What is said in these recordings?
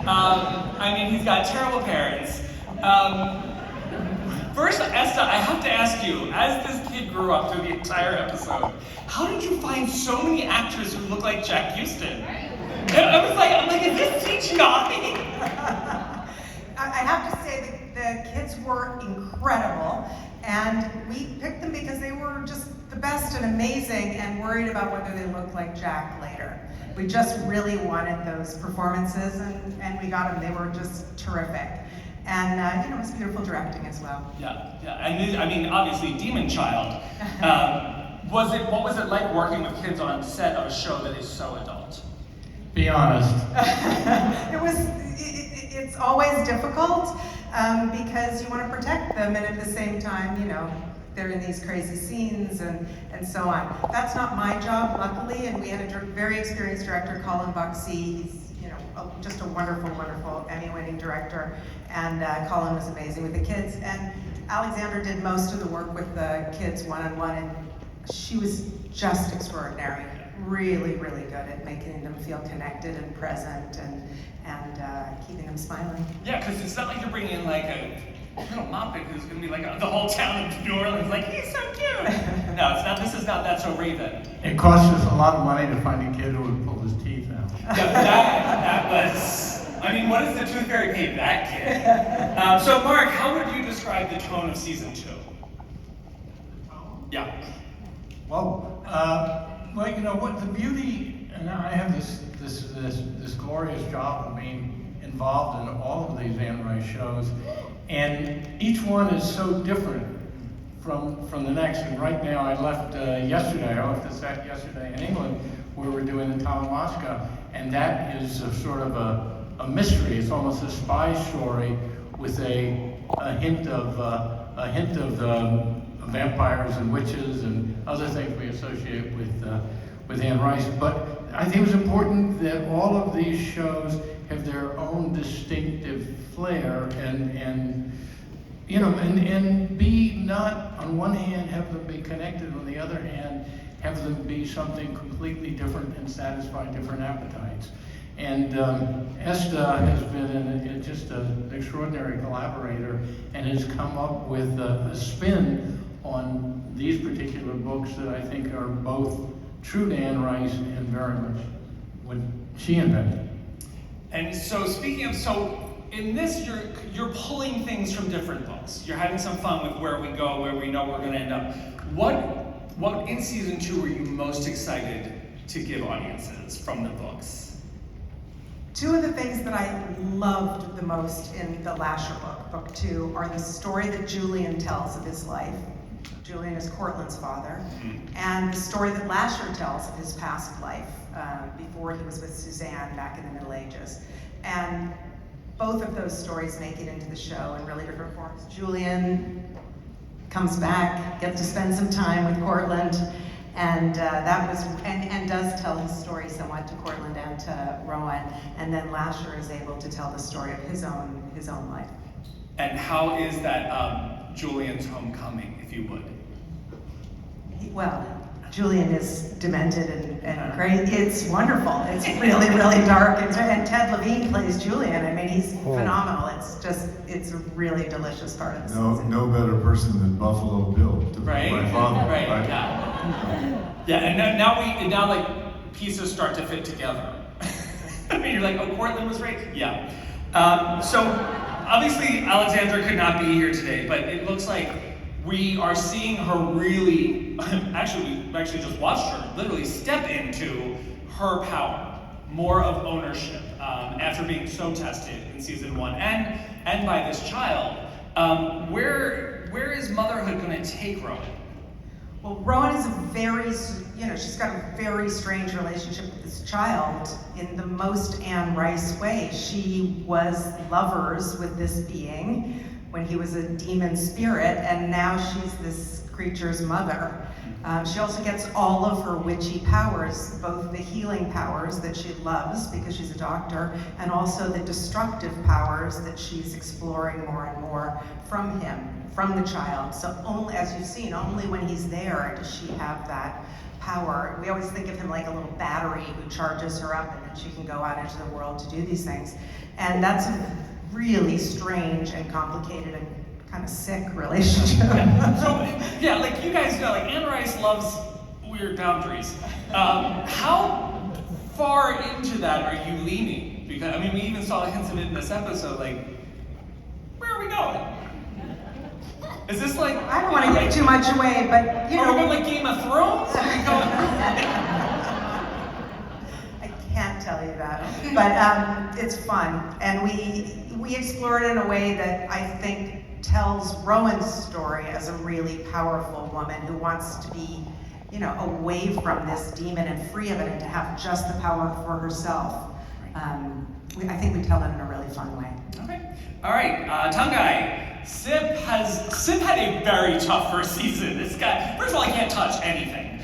I mean, he's got terrible parents. First, Esta, I have to ask you, as this kid grew up through the entire episode, how did you find so many actors who look like Jack Houston? I'm like, is this CGI? I have to say the kids were incredible, and we picked them because they were just the best and amazing, and worried about whether they looked like Jack later. We just really wanted those performances, and we got them. They were just terrific. And it was beautiful directing as well. Yeah, and I mean, obviously, Demon Child. What was it like working with kids on set of a show that is so adult? Be honest. It's always difficult because you want to protect them, and at the same time, they're in these crazy scenes and so on. That's not my job, luckily, and we had a very experienced director, Colin Buxey. He's just a wonderful, wonderful Emmy-winning director, and Colin was amazing with the kids. And Alexandra did most of the work with the kids one-on-one, and she was just extraordinary. Really, really good at making them feel connected and present and keeping them smiling. Yeah, because it's not like you're bringing in like a little Muppet who's going to be like the whole town of New Orleans, like, he's so cute. No, it's not. This is not That's So Raven. It cost us a lot of money to find a kid who would pull his teeth out. Yeah, that was, I mean, what does the Tooth Fairy pay that kid? So Mark, how would you describe the tone of season 2? Yeah. Well, what the beauty, and I have this glorious job of being involved in all of these Anne Rice shows, and each one is so different from the next. And right now, I left yesterday. I left the set yesterday in England, where we're doing the Talamasca, and that is a sort of a mystery. It's almost a spy story with a hint of vampires and witches and other things we associate with Anne Rice. But I think it was important that all of these shows have their own distinctive flair and be not, on one hand, have them be connected, on the other hand, have them be something completely different and satisfy different appetites. And Esta has been just an extraordinary collaborator and has come up with a spin on these particular books that I think are both true to Anne Rice and very much what she invented. And so speaking of, in this, you're pulling things from different books. You're having some fun with where we go, where we know we're going to end up. What in season 2 were you most excited to give audiences from the books? Two of the things that I loved the most in the Lasher book 2, are the story that Julian tells of his life. Julian is Cortland's father, and the story that Lasher tells of his past life before he was with Suzanne back in the Middle Ages. And both of those stories make it into the show in really different forms. Julian comes back, gets to spend some time with Cortland, and and does tell his story somewhat to Cortland and to Rowan. And then Lasher is able to tell the story of his own life. And how is that Julian's homecoming, if you would? Well, Julian is demented and great. It's wonderful. It's really, really dark. And Ted Levine plays Julian. I mean, he's phenomenal. It's a really delicious part of the season. No better person than Buffalo Bill to play my father. Right. Yeah. And now like pieces start to fit together. I mean, you're like, oh, Cortland was right. Yeah. So obviously Alexandra could not be here today, but it looks like we are seeing her really, we actually just watched her literally step into her power, more of ownership, after being so tested in season 1 and by this child. Where is motherhood going to take Rowan? Well, Rowan is she's got a very strange relationship with this child in the most Anne Rice way. She was lovers with this being when he was a demon spirit, and now she's this creature's mother. She also gets all of her witchy powers, both the healing powers that she loves because she's a doctor, and also the destructive powers that she's exploring more and more from him, from the child. So only, as you've seen, only when he's there does she have that power. We always think of him like a little battery who charges her up and then she can go out into the world to do these things. And that's a really strange and complicated and kind of sick relationship. Yeah, like you guys know, like Anne Rice loves weird boundaries. How far into that are you leaning? Because I mean, we even saw hints of it in this episode. Like, where are we going? Is this like? I don't want to give too much away, but you know. Are we going like Game of Thrones? Are we going? I can't tell you that, but it's fun, and we explore it in a way that I think tells Rowan's story as a really powerful woman who wants to be, you know, away from this demon and free of it and to have just the power for herself. I think we tell it in a really fun way. Okay. All right, Tongayi. Cip had a very tough first season. This guy, first of all, he can't touch anything.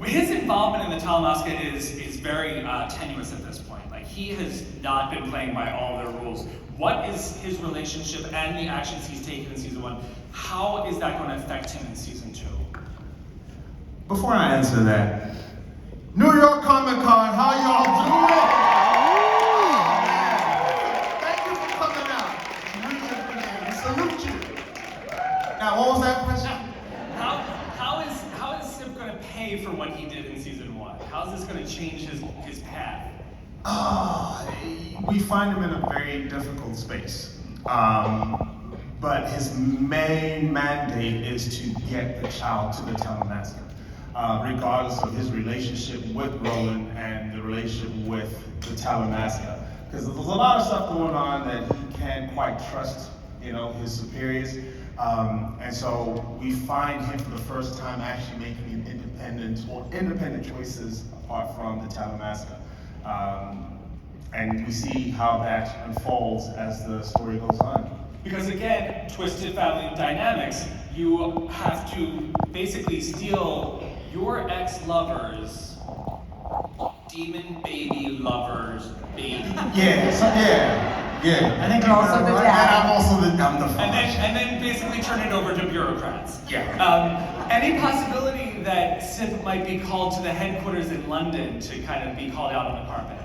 His involvement in the Talamasca is very tenuous at this point. Like, he has not been playing by all their rules. What is his relationship and the actions he's taken in season 1? How is that going to affect him in season 2? Before I answer that, New York Comic Con, how y'all doing? Thank you for coming out. Really appreciate it. Salute you. Now, what was that question? How is Cip going to pay for what he did in season 1? How is this going to change his path? We find him in a very difficult space. But his main mandate is to get the child to the Talamasca, regardless of his relationship with Rowan and the relationship with the Talamasca. Because there's a lot of stuff going on that he can't quite trust, you know, his superiors. And so we find him for the first time actually making independent choices apart from the Talamasca. And we see how that unfolds as the story goes on. Because again, twisted family dynamics, you have to basically steal your ex-lover's demon baby lover's baby. Yeah. I think you're also the dad. And I'm the father. And then basically turn it over to bureaucrats. Yeah. Any possibility that Cip might be called to the headquarters in London to kind of be called out on the carpet?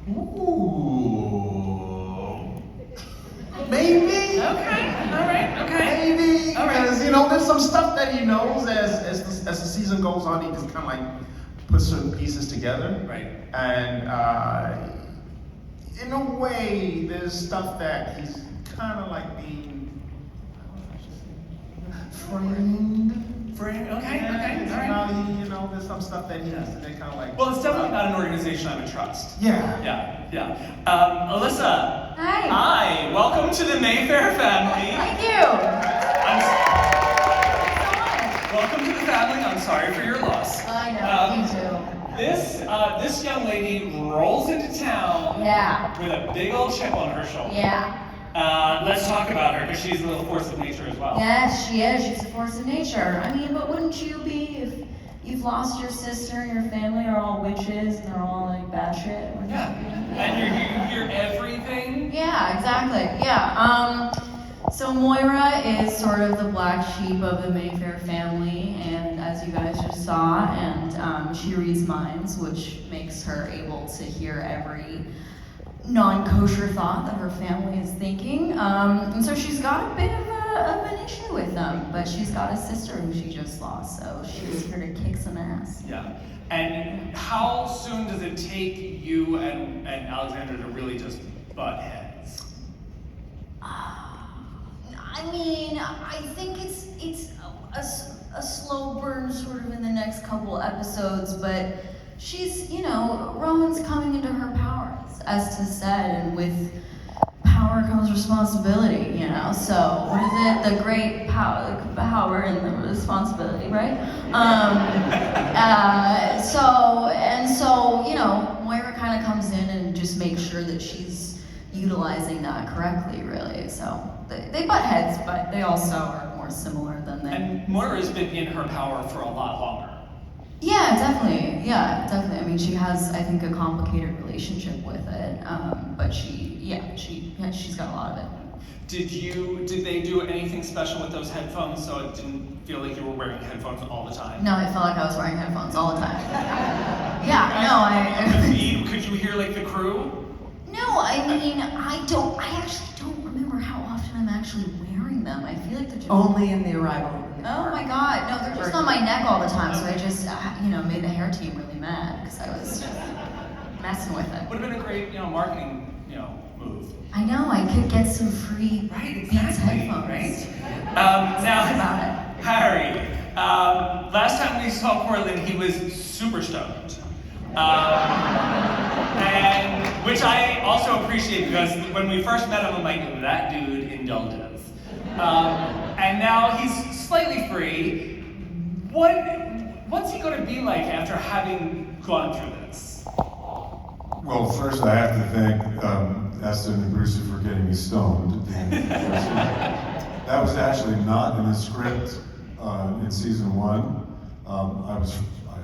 Ooh. Maybe. Okay. All right. Okay. Maybe. All right. Because, you know, there's some stuff that he knows as the season goes on, he just kind of like put certain pieces together. Right. And in a way, there's stuff that he's kind of like being framed. Okay. All right. All right. You know, there's some stuff that he has to kind of like. Well, it's definitely not an organization I would trust. Yeah. Yeah. Alyssa. Hi. Hi. Welcome to the Mayfair family. Thank you. Welcome to the family. I'm sorry for your loss. I know, me too. This young lady rolls into town Yeah. with a big old chip on her shoulder. Yeah. Let's talk about her because she's a little force of nature as well. Yes, she is. She's a force of nature. I mean, but wouldn't you be if you've lost your sister and your family are all witches and they're all like bad shit? Wouldn't Yeah. you be? And you hear everything. Yeah, exactly. Yeah. So Moira is sort of the black sheep of the Mayfair family, and as you guys just saw, and she reads minds, which makes her able to hear every non-kosher thought that her family is thinking. And so she's got a bit of an issue with them, but she's got a sister who she just lost, so she's here to kick some ass. Yeah. And how soon does it take you and Alexander to really just butt heads? I mean, I think it's a slow burn sort of in the next couple episodes, but she's, you know, Rowan's coming into her powers, as Tis said, and with power comes responsibility, you know, so what is it? The great power and the responsibility, right? So, you know, Moira kind of comes in and just makes sure that she's utilizing that correctly, really, so they butt heads, but they also are more more similar than they. And Moira's been in her power for a lot longer. Yeah, definitely. Yeah, definitely. I mean, she has, I think, a complicated relationship with it, but she's got a lot of it. Did they do anything special with those headphones so it didn't feel like you were wearing headphones all the time? No, it felt like I was wearing headphones all the time. Yeah, no, On the feed, could you hear like the crew? No, I mean, I actually don't remember how often I'm actually wearing them. I feel like they're just. Only in the arrival. Oh my god, no, they're just on my neck all the time, so I just, made the hair team really mad, because I was just messing with it. Would have been a great, marketing, move. I know, I could get some free Beats headphones. Right? About Now, it. Harry, last time we saw Cortland, he was super stoned. And which I also appreciate because when we first met him, I'm like, that dude indulges. And now he's slightly free. What's he going to be like after having gone through this? Well, first I have to thank Esta and Bruce for getting me stoned at the end of the first season. That was actually not in the script in season 1.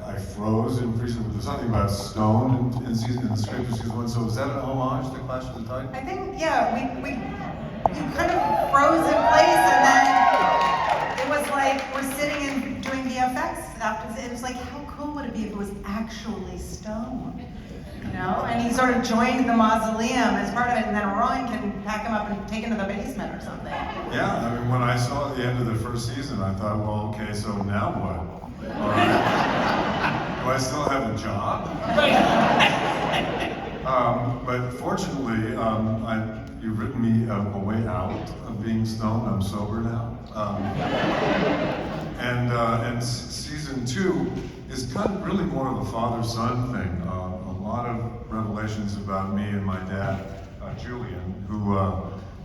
I froze in season. There's something about stoned in the script of season 1. So is that an homage to Clash of the Titans? I think, yeah, we kind of froze in place, and then it was like we're sitting and doing VFX after. It was like, how cool would it be if it was actually stoned? And he sort of joined the mausoleum as part of it, and then Rowan can pack him up and take him to the basement or something. Yeah, I mean, when I saw the end of the first season, I thought, well, okay, so now what? All right. Do I still have a job? But fortunately, you've written me a way out of being stoned. I'm sober now. And season 2 is kind of really more of a father-son thing. A lot of revelations about me and my dad, Julian, who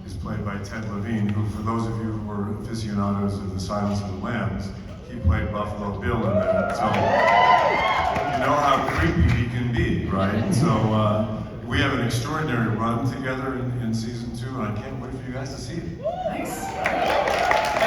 is played by Ted Levine, who, for those of you who are aficionados of The Silence of the Lambs, he played Buffalo Bill in that. So you know how creepy he can be, right? So we have an extraordinary run together in season 2, and I can't wait for you guys to see it. Nice.